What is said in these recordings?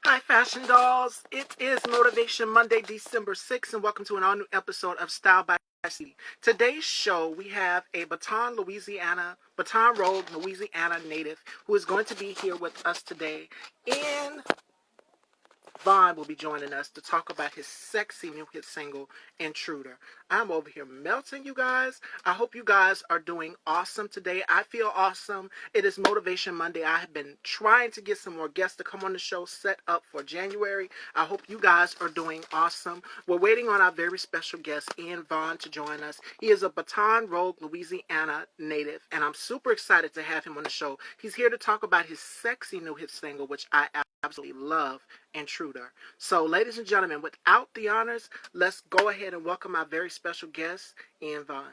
Hi, Fashion Dolls. It is Motivation Monday, December 6th, and welcome to an all new episode of Style by Stevie. Today's show, we have a Baton Rouge, Louisiana native who is going to be here with us today. In Vaughn will be joining us to talk about his sexy new hit single, Intruder. I'm over here melting, you guys. I hope you guys are doing awesome today. I feel awesome. It is Motivation Monday. I have been trying to get some more guests to come on the show set up for January. I hope you guys are doing awesome. We're waiting on our very special guest, Ian Vaughn, to join us. He is a Baton Rouge, Louisiana native, and I'm super excited to have him on the show. He's here to talk about his sexy new hit single, which I absolutely love, Intruder. So, ladies and gentlemen, without the honors, let's go ahead and welcome our very special guest, Ian Vaughn.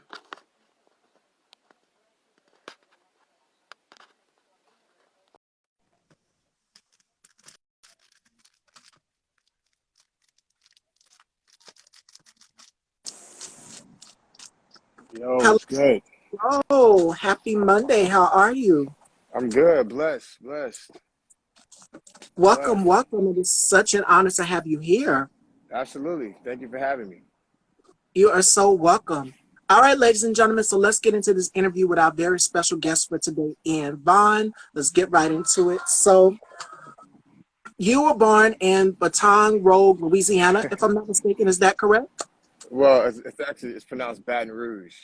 Yo, what's good? Hello, happy Monday. How are you? I'm good. Blessed. Welcome, welcome. It is such an honor to have you here. Absolutely. Thank you for having me. You are so welcome. All right, ladies and gentlemen, so let's get into this interview with our very special guest for today, Ian Vaughn. Let's get right into it. So, you were born in Baton Rouge, Louisiana, if I'm not mistaken. Is that correct? Well, it's pronounced Baton Rouge.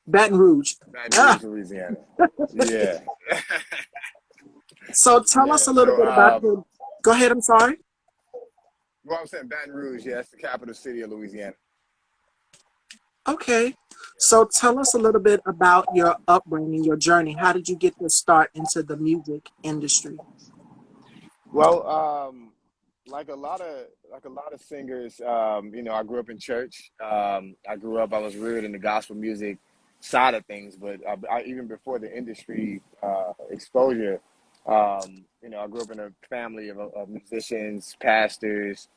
Baton Rouge. Baton Ah, Rouge, Louisiana. Yeah. so tell Yeah. us a little bit about your. Go ahead. I'm sorry. Well, I'm saying Baton Rouge. Yeah, that's the capital city of Louisiana. Okay. So tell us a little bit about your upbringing, your journey. How did you get your start into the music industry? Well, like a lot of singers, I grew up in church. I was reared in the gospel music side of things, but even before the industry exposure, I grew up in a family of musicians, pastors,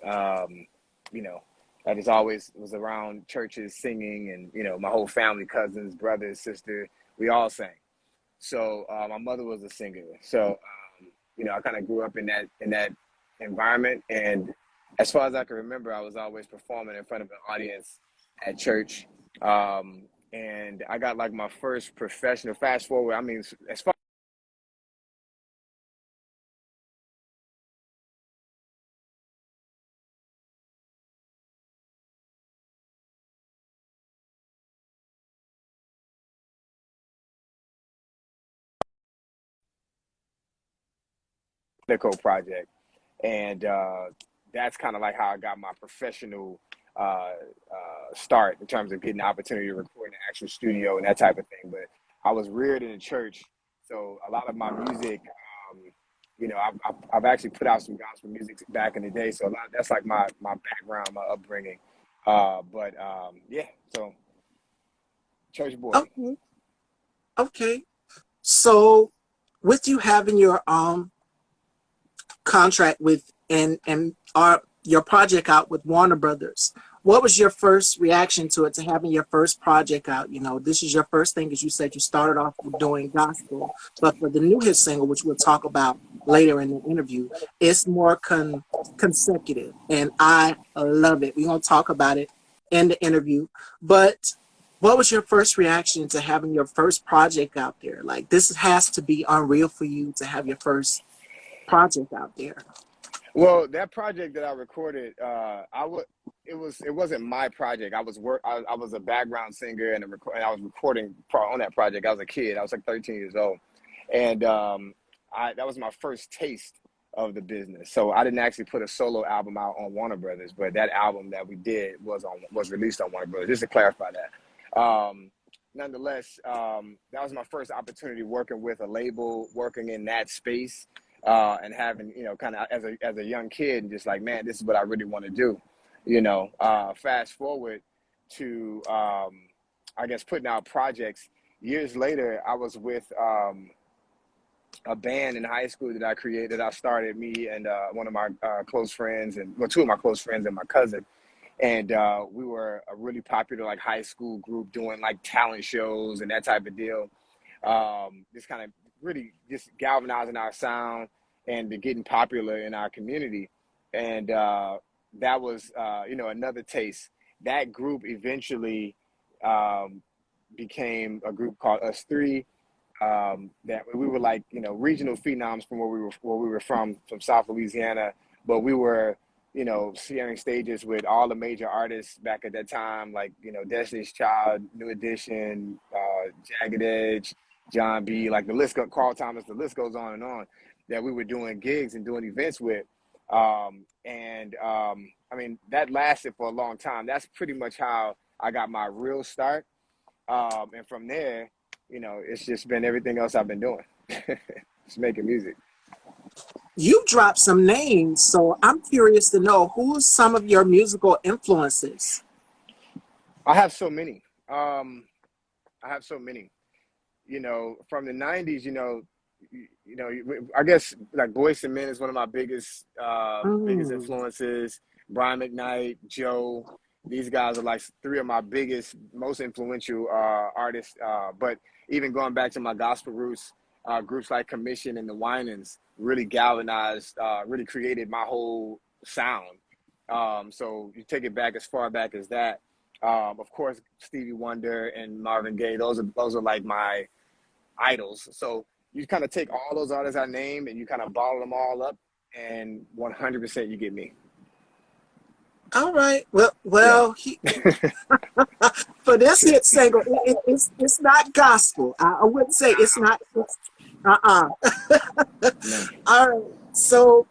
um, you know, I just always was around churches singing, and my whole family, cousins, brothers, sister, we all sang. So my mother was a singer. So I kind of grew up in that environment, and as far as I can remember, I was always performing in front of an audience at church. Um, and I got like my first professional. Fast forward, I mean, as far as the project, and that's kind of like how I got my professional start in terms of getting the opportunity to record in the actual studio and that type of thing. But I was reared in a church, so a lot of my music, I've actually put out some gospel music back in the day. So that's like my background, my upbringing. Yeah, so church boy. Okay. Okay. So with you having your contract with and your project out with Warner Brothers. What was your first reaction to it, to having your first project out? You know, this is your first thing, as you said, you started off with doing gospel, but for the new hit single, which we'll talk about later in the interview, it's more consecutive, and I love it. We're gonna talk about it in the interview, but what was your first reaction to having your first project out there? Like, this has to be unreal for you to have your first project out there. Well, that project that I recorded, it wasn't my project. I was a background singer and I was recording on that project. I was a kid. I was like 13 years old, and that was my first taste of the business. So I didn't actually put a solo album out on Warner Brothers, but that album that we did was released on Warner Brothers. Just to clarify that. Nonetheless, that was my first opportunity working with a label, working in that space, and having, kind of as a young kid, and just like, man, this is what I really want to do. Fast forward to, I guess, putting out projects. Years later, I was with a band in high school that I created. I started, me and one of my close friends, and well, two of my close friends and my cousin. And we were a really popular like high school group doing like talent shows and that type of deal. Just kind of really just galvanizing our sound. and getting popular in our community. And that was, another taste. That group eventually um, became a group called Us Three. That we were like, regional phenoms from where we were from South Louisiana, but we were, sharing stages with all the major artists back at that time, like, Destiny's Child, New Edition, Jagged Edge, John B, like the list goes, Carl Thomas, the list goes on and on, that we were doing gigs and doing events with. I mean, that lasted for a long time. That's pretty much how I got my real start. And from there, it's just been everything else I've been doing. Just making music. You dropped some names, so I'm curious to know who's some of your musical influences. I have so many. I have so many. From the '90s. I guess like Boyz II Men is one of my biggest Mm. influences. Brian McKnight, Joe. These guys are like three of my biggest, most influential artists. But even going back to my gospel roots, groups like Commission and the Winans really galvanized, really created my whole sound. So you take it back as far back as that. Of course, Stevie Wonder and Marvin Gaye. Those are like my idols. So you kind of take all those artists I named and you kind of bottle them all up, and 100% you get me. All right. Yeah. For this hit single, it's not gospel. I wouldn't say it's not. Uh-uh. No. All right. So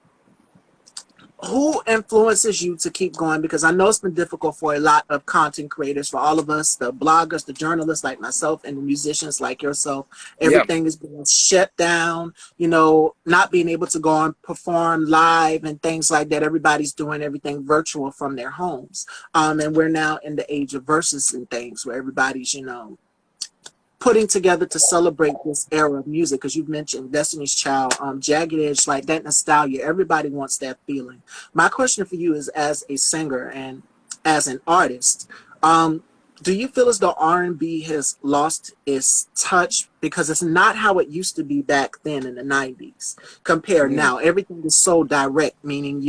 who influences you to keep going? Because I know it's been difficult for a lot of content creators, for all of us, the bloggers, the journalists like myself, and the musicians like yourself. Yeah. Everything is being shut down, not being able to go and perform live and things like that. Everybody's doing everything virtual from their homes. And we're now in the age of verses and things where everybody's, putting together to celebrate this era of music, because you've mentioned Destiny's Child, Jagged Edge, like that nostalgia. Everybody wants that feeling. My question for you is, as a singer and as an artist, do you feel as though R&B has lost its touch? Because it's not how it used to be back then in the 90s compared Mm. now. Everything is so direct, meaning,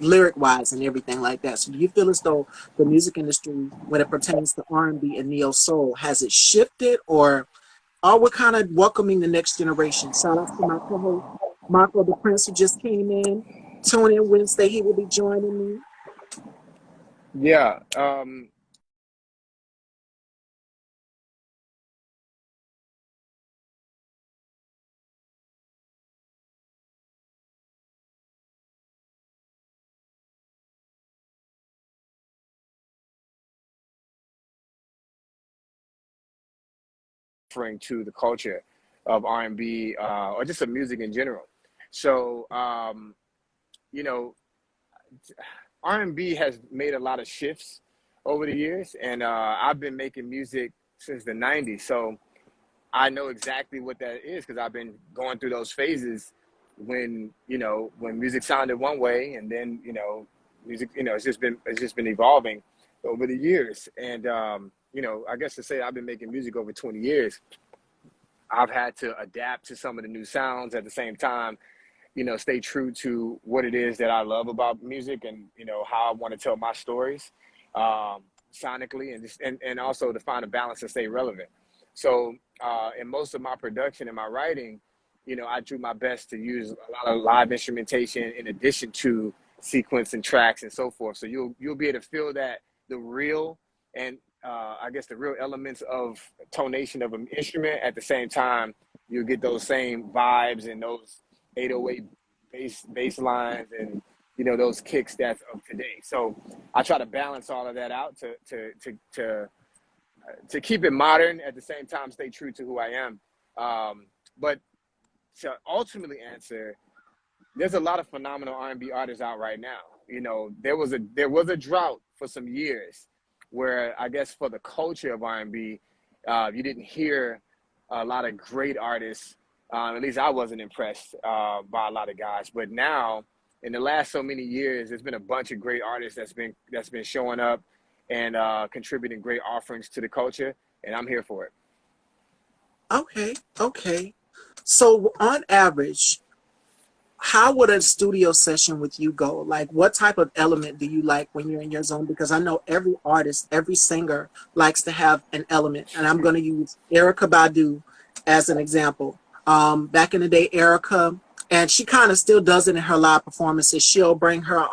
lyric wise and everything like that. So do you feel as though the music industry, when it pertains to R&B and neo soul, has it shifted, or are we kind of welcoming the next generation? Shout out to my co-host Marco the Prince, who just came in. Tune in Wednesday, he will be joining me. Yeah. Referring to the culture of R&B, or just of music in general. So, you know, R&B has made a lot of shifts over the years, and I've been making music since the '90s. So I know exactly what that is because I've been going through those phases when music sounded one way, and then music, it's just been evolving over the years. And I guess to say I've been making music over 20 years, I've had to adapt to some of the new sounds at the same time, stay true to what it is that I love about music, and how I want to tell my stories, sonically, and also to find a balance and stay relevant. So in most of my production and my writing, I do my best to use a lot of live instrumentation in addition to sequence and tracks and so forth. So you'll be able to feel that the real and I guess the real elements of tonation of an instrument. At the same time, you'll get those same vibes and those 808 bass lines, and those kicks that's of today. So I try to balance all of that out to keep it modern, at the same time stay true to who I am. But to ultimately answer, there's a lot of phenomenal R&B artists out right now. There was a drought for some years where I guess for the culture of R&B, you didn't hear a lot of great artists. At least I wasn't impressed by a lot of guys. But now, in the last so many years, there's been a bunch of great artists that's been showing up and contributing great offerings to the culture, and I'm here for it. Okay. So on average, how would a studio session with you go? Like, what type of element do you like when you're in your zone? Because I know every artist, every singer likes to have an element. And I'm going to use Erica Badu as an example. Back in the day, Erica, and she kind of still does it in her live performances. She'll bring her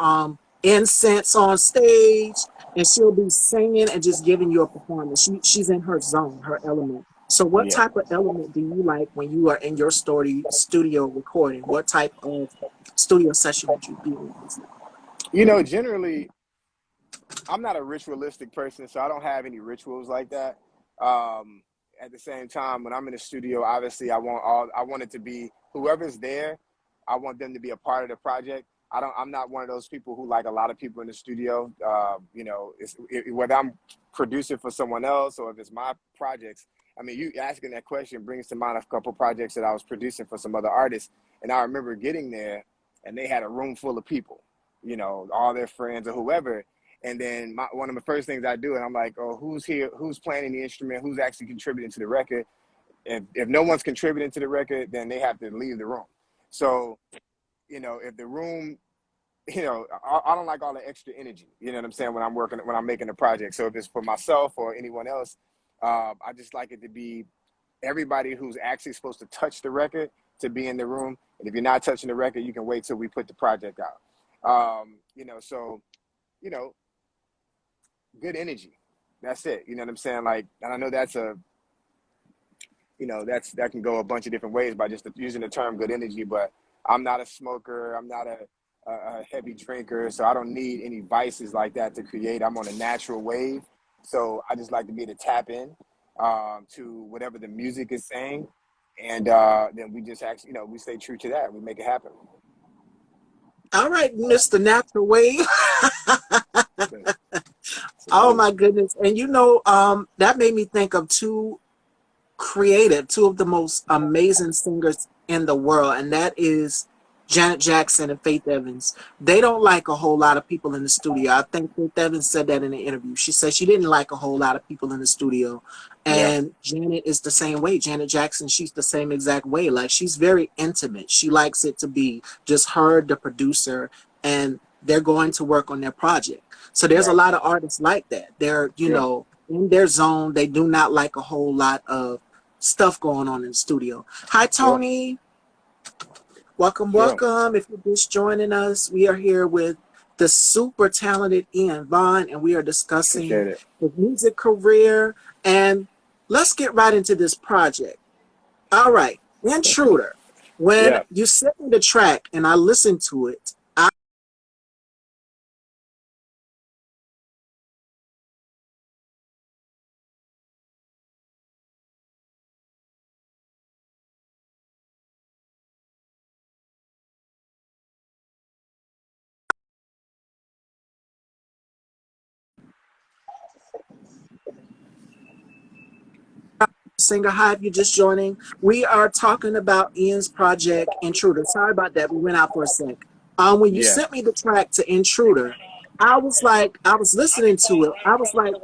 incense on stage and she'll be singing and just giving you a performance. She's in her zone, her element. So what Yeah. type of element do you like when you are in your studio recording? What type of studio session would you be interested You know, generally, I'm not a ritualistic person, so I don't have any rituals like that. Um, at the same time, when I'm in the studio, obviously I want it to be whoever's there, I want them to be a part of the project. I'm not one of those people who like a lot of people in the studio. You know, whether I'm producing for someone else or if it's my projects. I mean, you asking that question brings to mind a couple projects that I was producing for some other artists, and I remember getting there, and they had a room full of people, you know, all their friends or whoever. And then one of the first things I do, and I'm like, oh, who's here? Who's playing the instrument? Who's actually contributing to the record? If no one's contributing to the record, then they have to leave the room. So, you know, if the room, you know, I don't like all the extra energy. You know what I'm saying? When I'm making a project. So if it's for myself or anyone else, I just like it to be everybody who's actually supposed to touch the record to be in the room. And if you're not touching the record, you can wait till we put the project out. You know, so, you know, good energy. That's it. You know what I'm saying? Like, and I know you know, that can go a bunch of different ways by just using the term good energy, but I'm not a smoker. I'm not a heavy drinker. So I don't need any vices like that to create. I'm on a natural wave. So I just like to be able to tap in to whatever the music is saying. And then we just actually, you know, we stay true to that. We make it happen. in? All right, Mr. Natural Wave. Oh Salute. my goodness. And you know, that made me think of two of the most amazing singers in the world, and that is Janet Jackson and Faith Evans. They don't like a whole lot of people in the studio. I think Faith Evans said that in an interview. She said she didn't like a whole lot of people in the studio. Yeah. And Janet is the same way. Janet Jackson, she's the same exact way. Like, she's very intimate. She likes it to be just her, the producer, and they're going to work on their project. So there's a Right. lot of artists like that. They're, Yeah. in their zone. They do not like a whole lot of stuff going on in the studio. Hi, Sure. Tony. Welcome, Sure. welcome. If you're just joining us, we are here with the super talented Ian Vaughn, and we are discussing Appreciate it. his music career. And let's get right into this project. All right, Intruder. When Yeah. you sent me the track and I listened to it, singer, hi, if you're just joining. We are talking about Ian's project, Intruder. Sorry about that. We went out for a sec. When you Yeah. sent me the track to Intruder, I was like, I was listening to it. I was like,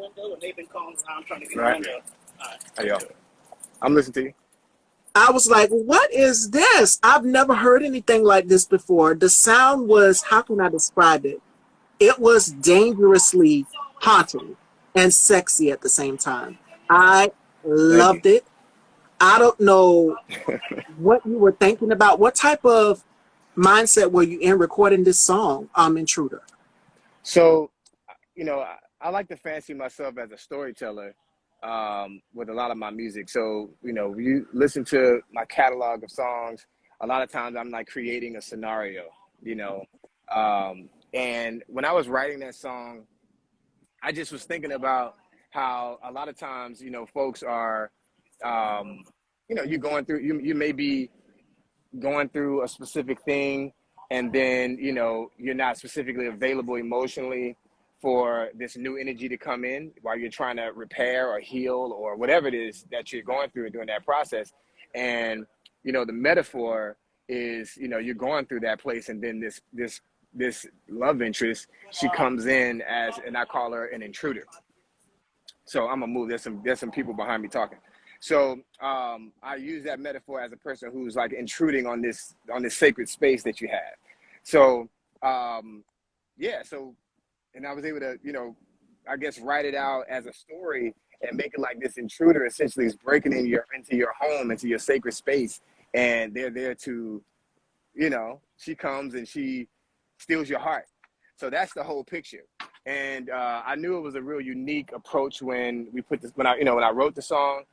Right. Hey, yo. I'm listening to you. what is this? I've never heard anything like this before. The sound was, how can I describe it? It was dangerously haunting and sexy at the same time. I Thank you. loved it. I don't know what you were thinking about. What type of mindset were you in recording this song, Intruder? So, you know, I like to fancy myself as a storyteller with a lot of my music. So, you know, you listen to my catalog of songs, a lot of times I'm like creating a scenario, you know. And when I was writing that song, I just was thinking about how a lot of times, you know, folks are, um, you know, you're going through, you may be going through a specific thing, and then, you know, you're not specifically available emotionally for this new energy to come in while you're trying to repair or heal or whatever it is that you're going through during that process. And, you know, the metaphor is, you know, you're going through that place, and then this love interest, she comes in as, and I call her an intruder. So I'm gonna move. There's some people behind me talking. So I use that metaphor as a person who's like intruding on this sacred space that you have. So yeah, so and I was able to, I guess write it out as a story and make it like this intruder essentially is breaking into your home, into your sacred space, and they're there to, she comes and she steals your heart. So that's the whole picture. And I knew it was a real unique approach when we put this when I wrote the song,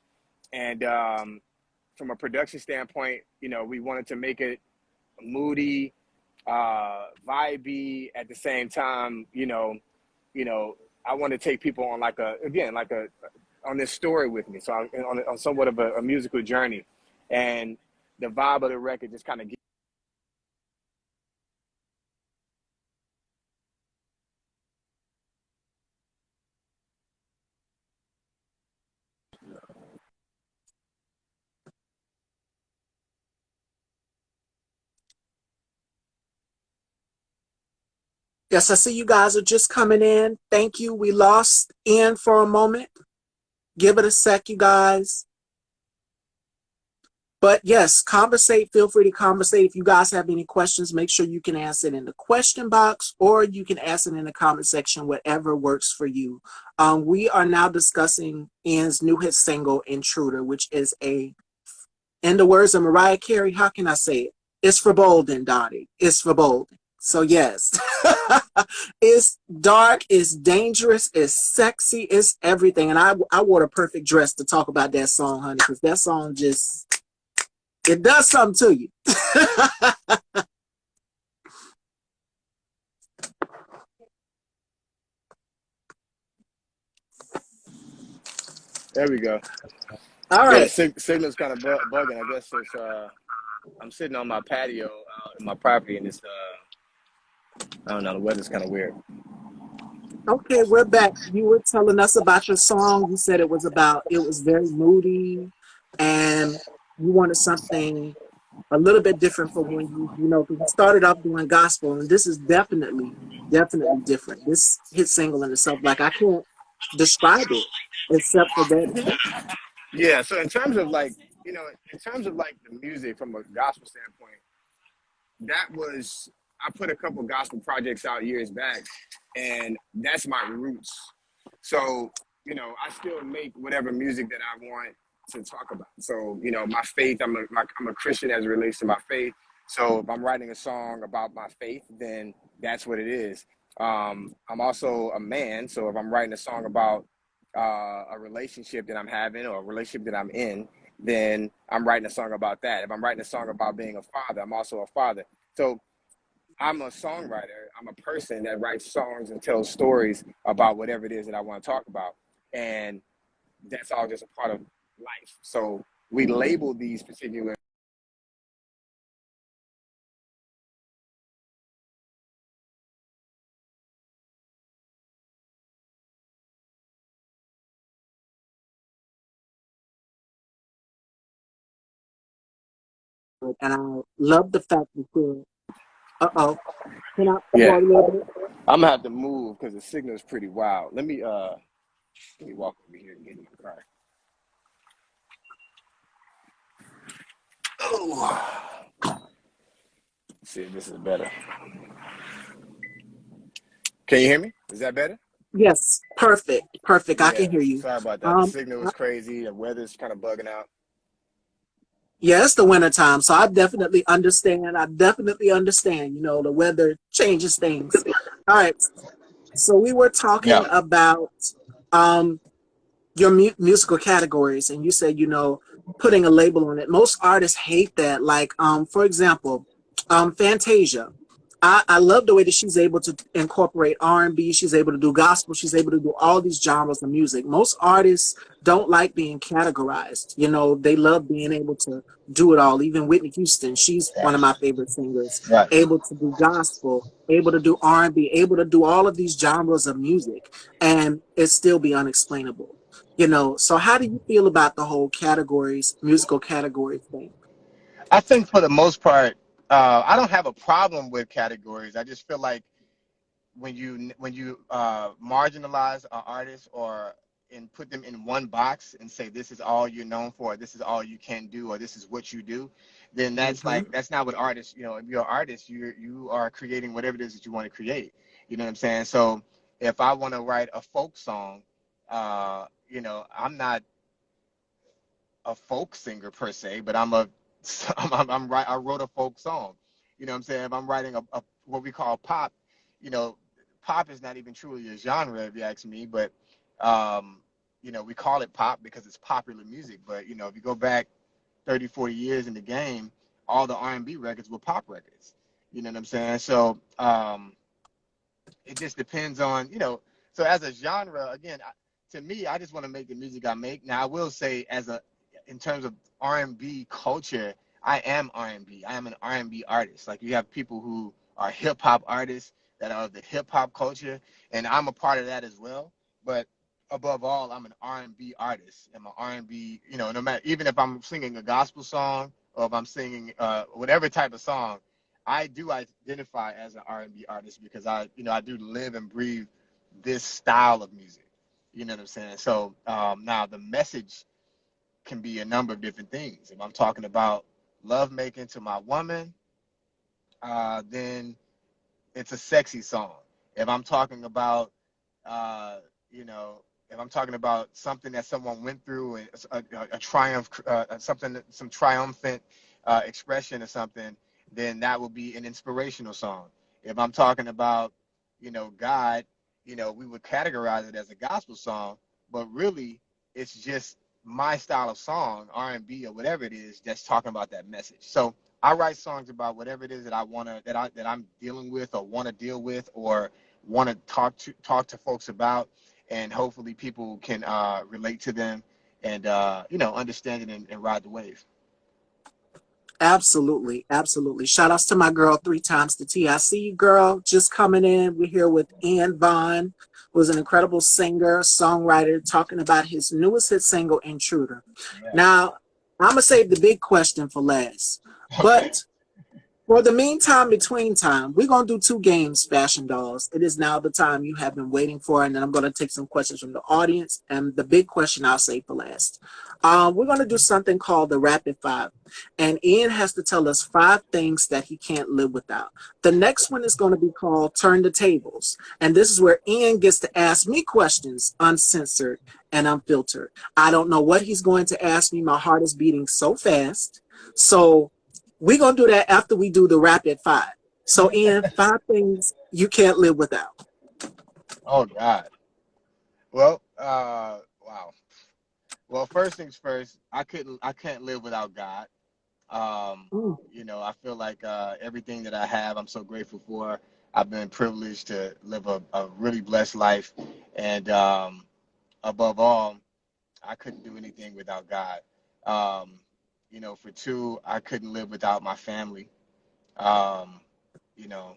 and from a production standpoint, we wanted to make it moody, vibey at the same time. I want to take people on on this story with me. So I'm on somewhat of a musical journey, and the vibe of the record just kind of. Yes, I see you guys are just coming in. Thank you. We lost Ian for a moment. Give it a sec, you guys. But yes, conversate. Feel free to conversate. If you guys have any questions, make sure you can ask it in the question box, or you can ask it in the comment section, whatever works for you. We are now discussing Ian's new hit single, Intruder, which is in the words of Mariah Carey, how can I say it? It's for Bolden, Dottie. It's for Bolden. So yes, it's dark, it's dangerous, it's sexy, it's everything. And I wore the perfect dress to talk about that song, honey, because that song just, it does something to you. There we go. All Yeah, the right. signal's kind of bugging. I guess it's I'm sitting on my patio in my property, and it's I don't know, the weather's kind of weird. Okay, we're back. You were telling us about your song. You said it was very moody, and you wanted something a little bit different for when because you started off doing gospel, and this is definitely different. This hit single in itself, like I can't describe it except for that hit. Yeah, so in terms of the music from a gospel standpoint, that was I put a couple gospel projects out years back, and that's my roots. So I still make whatever music that I want to talk about. So my faith, I'm a Christian as it relates to my faith. So if I'm writing a song about my faith, then that's what it is. I'm also a man, so if I'm writing a song about a relationship that I'm having or a relationship that I'm in, then I'm writing a song about that. If I'm writing a song about being a father, I'm also a father. So I'm a songwriter. I'm a person that writes songs and tells stories about whatever it is that I want to talk about. And that's all just a part of life. So we label these particular. And I love the fact that you're, uh-oh, can I Yeah, more a little bit? I'm gonna have to move because the signal is pretty wild. Let me walk over here and get in my car. Oh, let's see if this is better. Can you hear me? Is that better? Yes, perfect. I can Yeah. hear you. Sorry about that. The Um, signal is crazy. The weather's kind of bugging out. yeah, it's the winter time, so I definitely understand. The weather changes things. All right. So we were Yeah. talking about um, your musical categories, and you said, putting a label on it. Most artists hate that. Like, for example, Fantasia. I love the way that she's able to incorporate R&B. She's able to do gospel. She's able to do all these genres of music. Most artists don't like being categorized. They love being able to do it all. Even Whitney Houston, she's one of my favorite singers. Right. Able to do gospel, able to do R&B, able to do all of these genres of music, and it still be unexplainable. So how do you feel about the whole musical categories thing? I think for the most part, I don't have a problem with categories. I just feel like when you marginalize an artist or and put them in one box and say this is all you're known for, this is all you can do, or this is what you do, then Mm-hmm. that's not what artists. If you're an artist, you are creating whatever it is that you want to create. You know what I'm saying? So if I want to write a folk song, I'm not a folk singer per se, but I wrote a folk song. You know what I'm saying? If I'm writing a what we call pop, you know, pop is not even truly a genre if you ask me, but um, we call it pop because it's popular music. But if you go back 30, 40 years in the game, all the R&B records were pop records. You know what I'm saying? So it just depends on, so as a genre, again, to me, I just want to make the music I make. Now, I will say, in terms of R&B culture, I am R&B. I am an R&B artist. Like, you have people who are hip hop artists that are of the hip hop culture, and I'm a part of that as well. But above all, I'm an R&B artist. I'm an R&B, no matter, even if I'm singing a gospel song or if I'm singing whatever type of song, I do identify as an R&B artist because I do live and breathe this style of music. You know what I'm saying? So now the message can be a number of different things. If I'm talking about love making to my woman, then it's a sexy song. If I'm talking about, you know, if I'm talking about something that someone went through and a triumph, some triumphant expression or something, then that will be an inspirational song. If I'm talking about, God, we would categorize it as a gospel song, but really it's just my style of song, R&B or whatever it is, that's talking about that message. So I write songs about whatever it is that I'm dealing with or want to deal with or want to talk to folks about, and hopefully people can relate to them and understand it and ride the wave. Absolutely, absolutely. Shout outs to my girl 3 times the T. I see you, girl. Just coming in. We're here with Ian Vaughn, who's an incredible singer, songwriter, talking about his newest hit single, Intruder. Yeah. Now, I'm gonna save the big question for last, Okay. but for the meantime, between time, we're going to do 2 games, Fashion Dolls. It is now the time you have been waiting for, and then I'm going to take some questions from the audience. And the big question I'll save for last. We're going to do something called the Rapid Five. And Ian has to tell us 5 things that he can't live without. The next one is going to be called Turn the Tables. And this is where Ian gets to ask me questions uncensored and unfiltered. I don't know what he's going to ask me. My heart is beating so fast. So we're going to do that after we do the rapid five. So, Ian, 5 things you can't live without. Oh God. Well, wow. Well, first things first, I can't live without God. Mm. I feel like everything that I have, I'm so grateful for. I've been privileged to live a really blessed life, and above all, I couldn't do anything without God. Um, for two, I couldn't live without my family. Um, you know,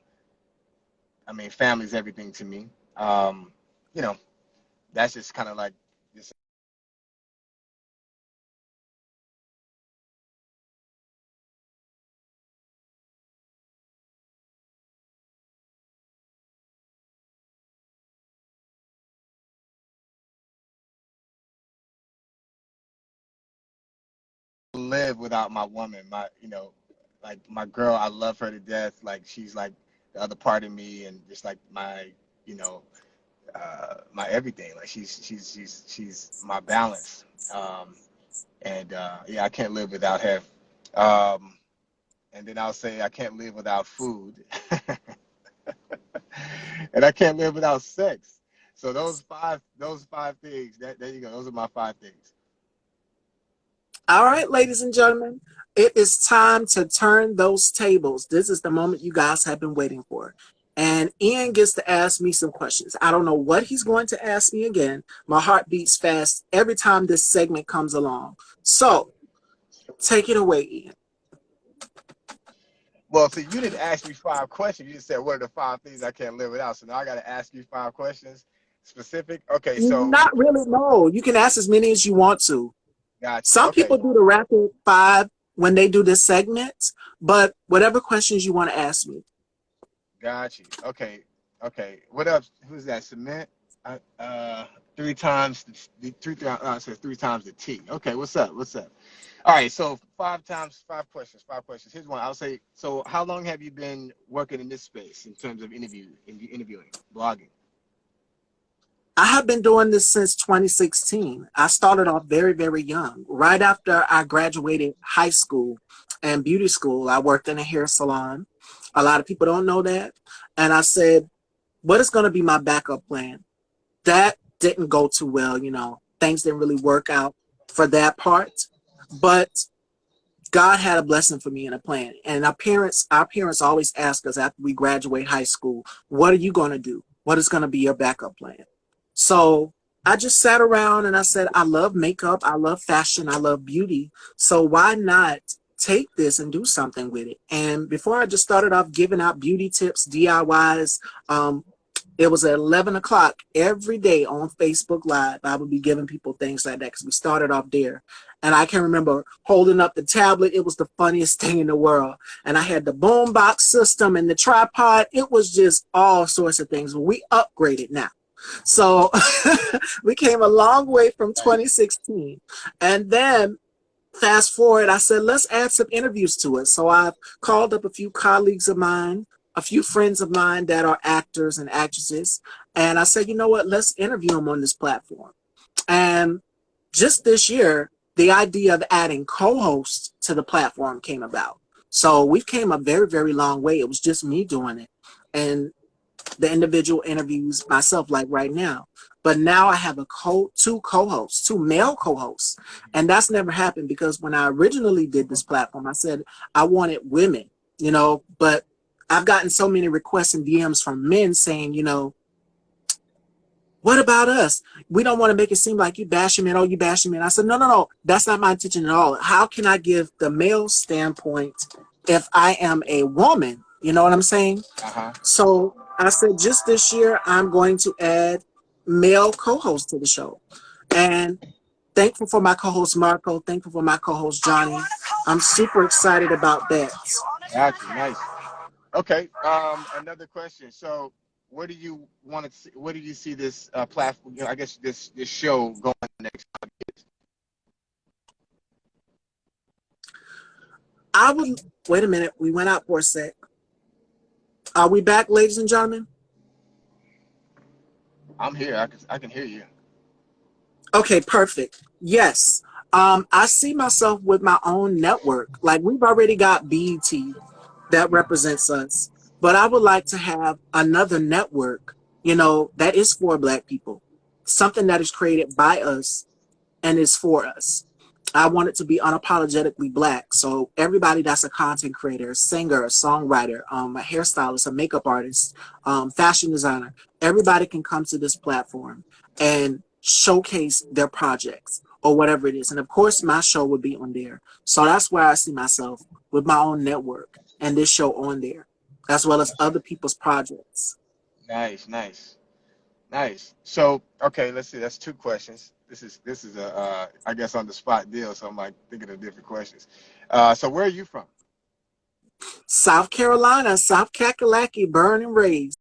I mean, family's everything to me. You know, that's just kind of like just live without my woman. Like my girl, I love her to death. Like she's like the other part of me, and just like you know, my everything. Like she's my balance. And yeah, I can't live without her. Um, and then I'll say I can't live without food, and I can't live without sex. So those five things. There you go. Those are my 5 things. All right, ladies and gentlemen, it is time to turn those tables. This is the moment you guys have been waiting for. And Ian gets to ask me some questions. I don't know what he's going to ask me again. My heart beats fast every time this segment comes along. So take it away, Ian. Well, see, you didn't ask me 5 questions. You just said what are the 5 things I can't live without. So now I got to ask you 5 questions specific. Okay, so Not really, no. You can ask as many as you want to. got you. Some Okay, people do the rapid five when they do this segment, but whatever questions you want to ask me. got you. Okay, okay. What up? Who's that? Cement? Three times I said three times the T. Okay, what's up? What's up? All right, so five questions. Five questions. Here's one. I'll say. So, how long have you been working in this space in terms of interviewing, blogging? I have been doing this since 2016. I started off very, very young. Right after I graduated high school and beauty school, I worked in a hair salon. A lot of people don't know that. And I said, what is going to be my backup plan? That didn't go too well, you know. Things didn't really work out for that part. But God had a blessing for me and a plan. And our parents always ask us after we graduate high school, what are you going to do? What is going to be your backup plan? So I just sat around and I said, I love makeup, I love fashion, I love beauty. So why not take this and do something with it? And before I just started off giving out beauty tips, DIYs, it was at 11 o'clock every day on Facebook Live. I would be giving people things like that because we started off there. And I can remember holding up the tablet. It was the funniest thing in the world. And I had the boombox system and the tripod. It was just all sorts of things. We upgraded now. So we came a long way from Nice. 2016. And then fast forward, I said, let's add some interviews to it. So I've called up a few colleagues of mine, a few friends of mine that are actors and actresses. And I said, you know what, let's interview them on this platform. And just this year, the idea of adding co-hosts to the platform came about. So we've came a very, very long way. It was just me doing it. And the individual interviews myself, like right now. But now I have two co-hosts, two male co-hosts. And that's never happened because when I originally did this platform, I said I wanted women, you know, but I've gotten so many requests and DMs from men saying, you know, what about us? We don't want to make it seem like you bashing men. Oh, you bashing men. I said, no. That's not my intention at all. How can I give the male standpoint if I am a woman? You know what I'm saying? Uh-huh. So I said, just this year, I'm going to add male co-hosts to the show. And thankful for my co-host, Marco. Thankful for my co-host, Johnny. I'm super excited about that. Gotcha. Nice. Okay. Another question. So, where do you want to see? Where do you see this platform? I guess this show going next 5 years? I would, wait a minute. We went out for a sec. Are we back, ladies and gentlemen? I'm here. I can hear you. Okay, perfect. Yes. I see myself with my own network. Like we've already got BET that represents us, but I would like to have another network, you know, that is for Black people, something that is created by us and is for us. I want it to be unapologetically Black. So everybody that's a content creator, a singer, a songwriter, a hairstylist, a makeup artist, fashion designer, everybody can come to this platform and showcase their projects or whatever it is. And of course, my show would be on there. So that's where I see myself with my own network and this show on there, as well as other people's projects. Nice, nice. Nice. So, okay, let's see. That's two questions. This is a I guess on the spot deal. So I'm like thinking of different questions. So where are you from? South Carolina, South Kakalaki, born and raised.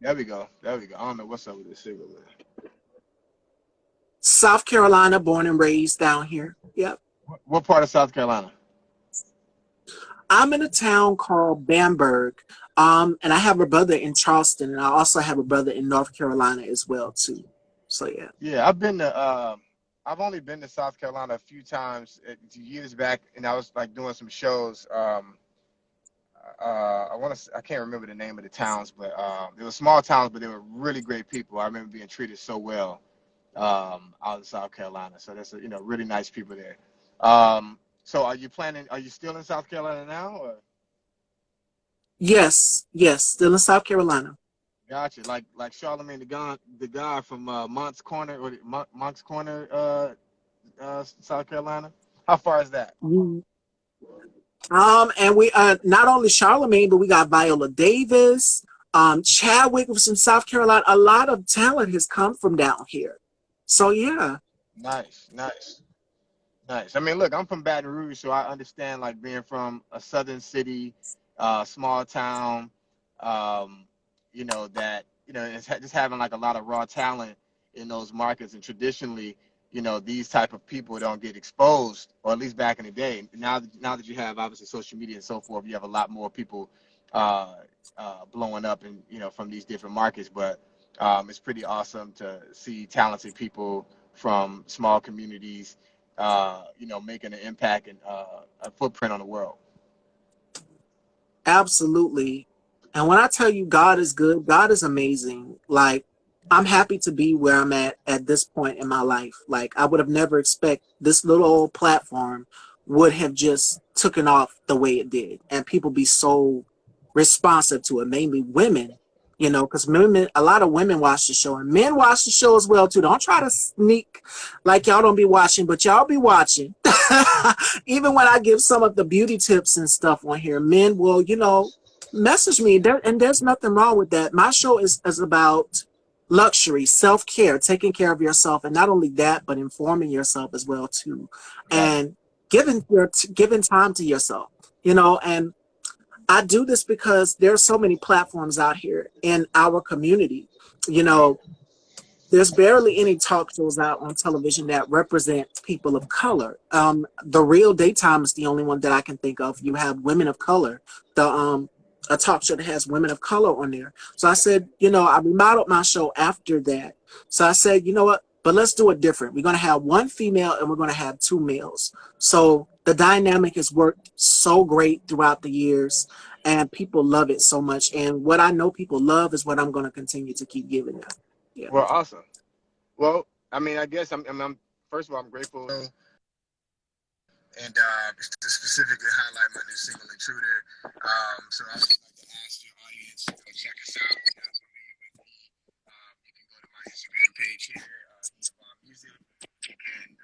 There we go. There we go. I don't know what's up with this signal there. South Carolina, born and raised down here. Yep. What part of South Carolina? I'm in a town called Bamberg, and I have a brother in Charleston, and I also have a brother in North Carolina as well too. So yeah. Yeah, I've only been to South Carolina a few times years back, and I was like doing some shows. I can't remember the name of the towns, but they were small towns, but they were really great people. I remember being treated so well out in South Carolina. So that's really nice people there. So are you still in South Carolina now, or? Yes, still in South Carolina. Gotcha. Like Charlemagne the guy from Moncks Corner or Moncks Corner, South Carolina. How far is that? Mm. And we not only Charlemagne, but we got Viola Davis. Chadwick was from South Carolina. A lot of talent has come from down here. So yeah, Nice, nice. Nice. I mean, look, I'm from Baton Rouge, so I understand like being from a southern city, small town, um, that, it's just having like a lot of raw talent in those markets. And traditionally, these type of people don't get exposed, or at least back in the day. Now that you have obviously social media and so forth, you have a lot more people uh, blowing up and, from these different markets. But it's pretty awesome to see talented people from small communities making an impact and a footprint on the world. absolutely. And when I tell you God is good, God is amazing. Like, I'm happy to be where I'm at this point in my life. Like, I would have never expect this little old platform would have just taken off the way it did, and people be so responsive to it, mainly women. Because women, a lot of women watch the show, and men watch the show as well too. Don't try to sneak like y'all don't be watching, but y'all be watching. Even when I give some of the beauty tips and stuff on here, men will, message me. And there's nothing wrong with that. My show is about luxury, self-care, taking care of yourself, and not only that, but informing yourself as well too, Right. and giving time to yourself. And I do this because there's so many platforms out here in our community. You Right. know, there's barely any talk shows out on television that represent people of color. The Real Daytime is the only one that I can think of. You have Women of Color, the a talk show that has women of color on there. So I said, I remodeled my show after that. So I said, you know what? But let's do it different. We're going to have one female and we're going to have two males. So the dynamic has worked so great throughout the years, and people love it so much. And what I know people love is what I'm going to continue to keep giving them. Yeah. Well, awesome. Well, I mean, I guess I'm first of all, I'm grateful. And specifically highlight my new single, Intruder. So I would like to ask your audience to go check us out. If you're not familiar with me, you can go to my Instagram page here, ianvonmusic, and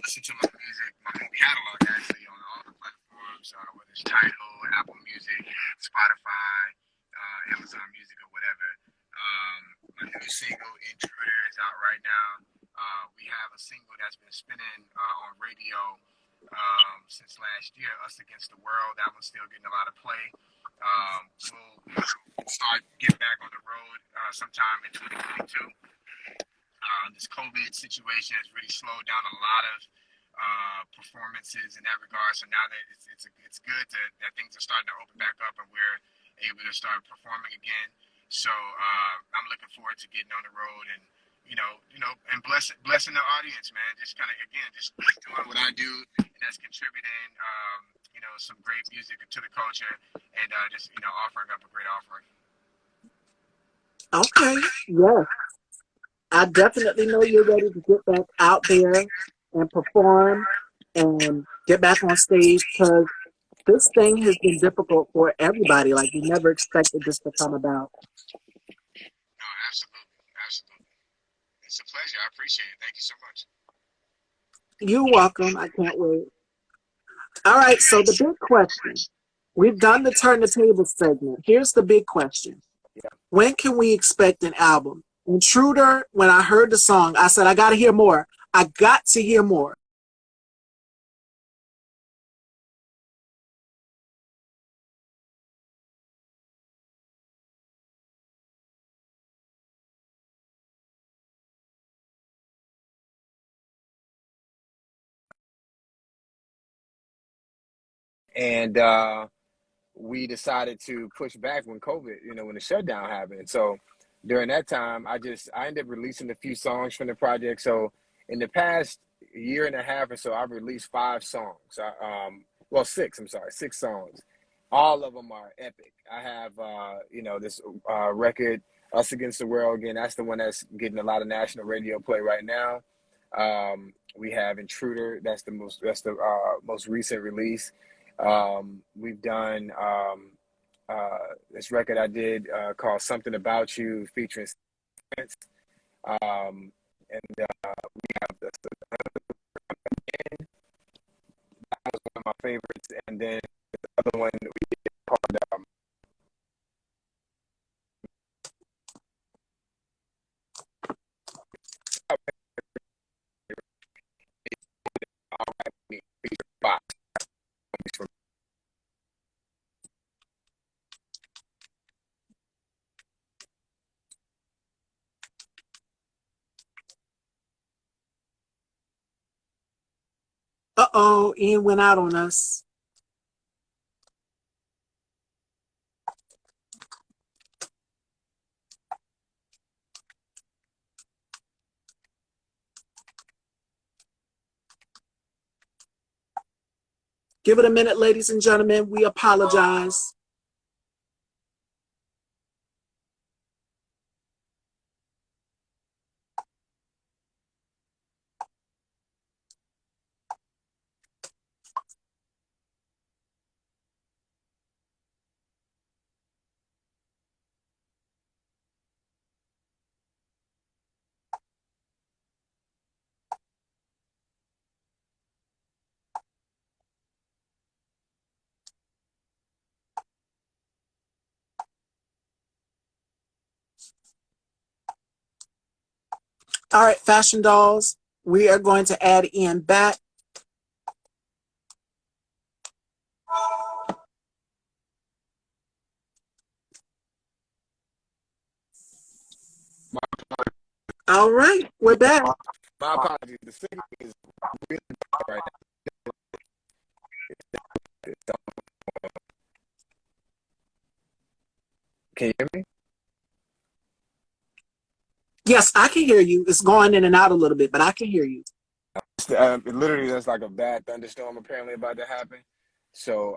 listen to my music, my whole catalog actually on all the platforms, whether it's Tidal, Apple Music, Spotify, Amazon Music, or whatever. My new single, Intruder, is out right now. We have a single that's been spinning on radio since last year, Us Against the World. That one's still getting a lot of play. We'll start getting back on the road sometime in 2022. This COVID situation has really slowed down a lot of performances in that regard. So now that it's good that things are starting to open back up and we're able to start performing again. So I'm looking forward to getting on the road and and blessing the audience, man. Just kind of just doing what I do, and that's contributing, some great music to the culture, and just offering up a great offering. Okay. Yeah. I definitely know you're ready to get back out there and perform and get back on stage, because this thing has been difficult for everybody. Like, we never expected this to come about. No, absolutely, absolutely. It's a pleasure. I appreciate it. Thank you so much. You're welcome. I can't wait. All right. So the big question. We've done the turn the table segment. Here's the big question. Yeah. When can we expect an album? Intruder, when I heard the song, I said, I got to hear more. I got to hear more. And we decided to push back when COVID, when the shutdown happened. So during that time, I ended up releasing a few songs from the project. So in the past year and a half or so, I've released 5 songs. Well, six. I'm sorry, 6 songs. All of them are epic. I have, this record, Us Against the World. Again, that's the one that's getting a lot of national radio play right now. We have Intruder. That's the most recent release. We've done this record I did called Something About You featuring Spence. And we have that was one of my favorites. And then the other one we did called Uh-oh, Ian went out on us. Give it a minute, ladies and gentlemen. We apologize. All right, Fashion Dolls, we are going to add Ian back. All right, we're back. My apologies. The signal is really bad right now. Can you hear me? Yes, I can hear you. It's going in and out a little bit, but I can hear you. Literally, there's like a bad thunderstorm apparently about to happen. So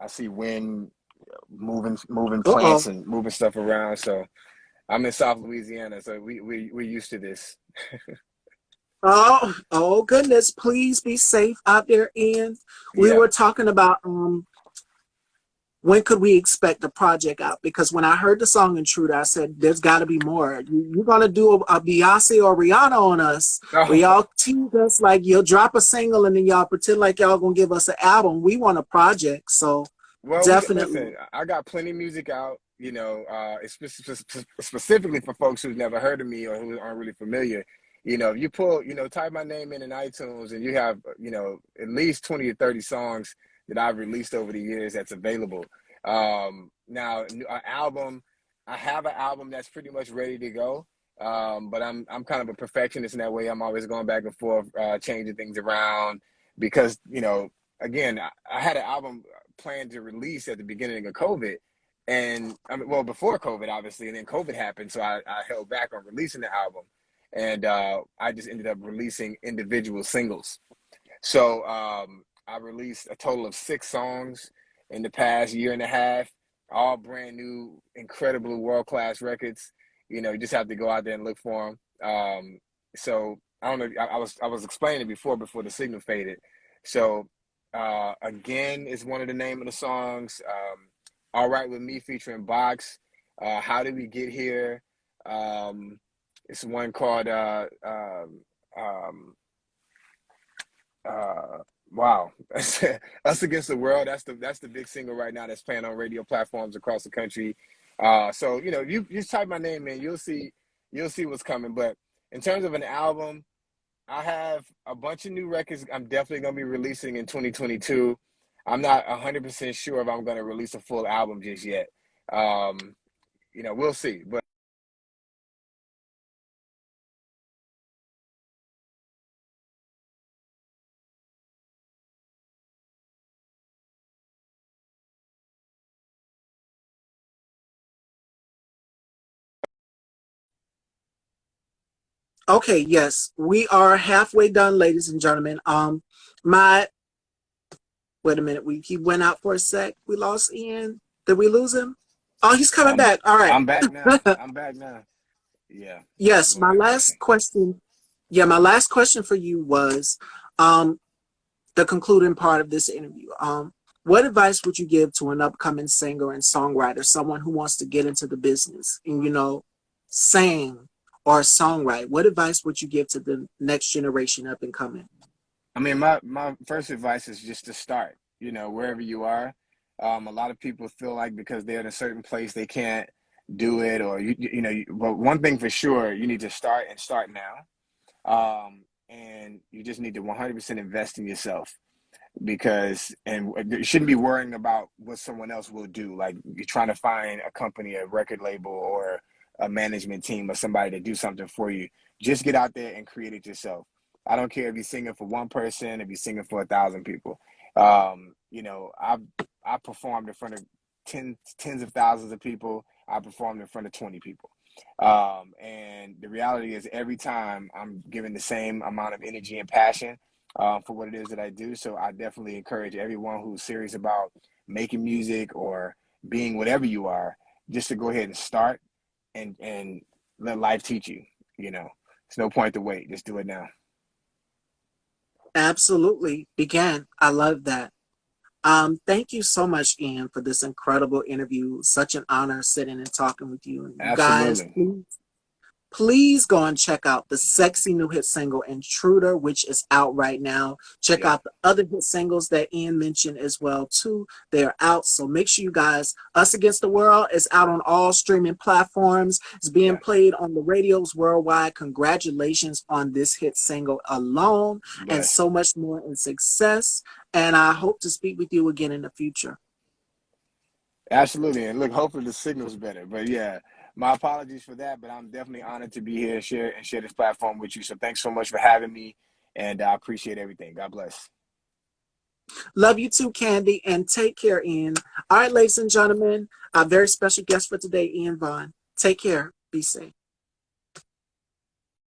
I see wind moving Uh-oh. plants and moving stuff around. So I'm in South Louisiana, so we're used to this. Oh goodness. Please be safe out there, Ian. We Yeah. were talking about when could we expect the project out? Because when I heard the song Intruder, I said, there's got to be more. You're going to do a Beyonce or Rihanna on us, where Oh, y'all tease us like you'll drop a single and then y'all pretend like y'all going to give us an album. We want a project. So well, definitely. listen. I got plenty of music out. It's specifically for folks who've never heard of me or who aren't really familiar. If you pull, type my name in iTunes, and you have, at least 20 or 30 songs that I've released over the years that's available. Now, an album, I have an album that's pretty much ready to go. But I'm kind of a perfectionist in that way. I'm always going back and forth, changing things around because, again, I had an album planned to release at the beginning of COVID. And well, before COVID, obviously, and then COVID happened. So I held back on releasing the album. And I just ended up releasing individual singles. So I released a total of 6 songs in the past year and a half, all brand new, incredible world-class records. You just have to go out there and look for them. So I don't know. I was explaining it before the signal faded. So again, is one of the name of the songs. All Right With Me featuring Box. How Did We Get Here? It's one called uh, wow, Us Against the World. That's the big single right now that's playing on radio platforms across the country. So you just type my name in, you'll see what's coming. But in terms of an album, I have a bunch of new records I'm definitely gonna be releasing in 2022. I'm not 100% sure if I'm gonna release a full album just yet. We'll see. But Okay, yes, we are halfway done, ladies and gentlemen. My Wait a minute, he went out for a sec. We lost Ian. Did we lose him? Oh, he's coming I'm back. All right. I'm back now. I'm back now. Yeah. Yes, my Lord have last mercy. question. Yeah, my last question for you was um the concluding part of this interview. What advice would you give to an upcoming singer and songwriter, someone who wants to get into the business and sing or songwrite? What advice would you give to the next generation up and coming? I mean, my first advice is just to start, wherever you are. A lot of people feel like because they're in a certain place, they can't do it, or but one thing for sure, you need to start and start now. And you just need to 100% invest in yourself and you shouldn't be worrying about what someone else will do. Like you're trying to find a company, a record label, or a management team or somebody to do something for you. Just get out there and create it yourself. I don't care if you're singing for one person, if you're singing for 1,000 people. You know, I performed in front of tens of thousands of people. I performed in front of 20 people. And the reality is, every time I'm giving the same amount of energy and passion for what it is that I do. So I definitely encourage everyone who's serious about making music or being whatever you are, just to go ahead and start and let life teach you. You know, it's no point to wait. Just do it now. Absolutely. Begin. I love that. Thank you so much, Ian, for this incredible interview. Such an honor sitting and talking with you. You guys, Absolutely. please go and check out the sexy new hit single Intruder, which is out right now. Check Yep. out the other hit singles that Ian mentioned as well too. They're out, so make sure you guys, Us Against the World is out on all streaming platforms. It's being Yes. played on the radios worldwide. Congratulations on this hit single alone, and Bless. so much more in success. And I hope to speak with you again in the future. Absolutely. And look, hopefully the signal's better. But yeah, my apologies for that. But I'm definitely honored to be here and share this platform with you. So thanks so much for having me. And I appreciate everything. God bless. Love you too, Candy, and take care, Ian. All right, ladies and gentlemen, our very special guest for today, Ian Vaughn. Take care. Be safe.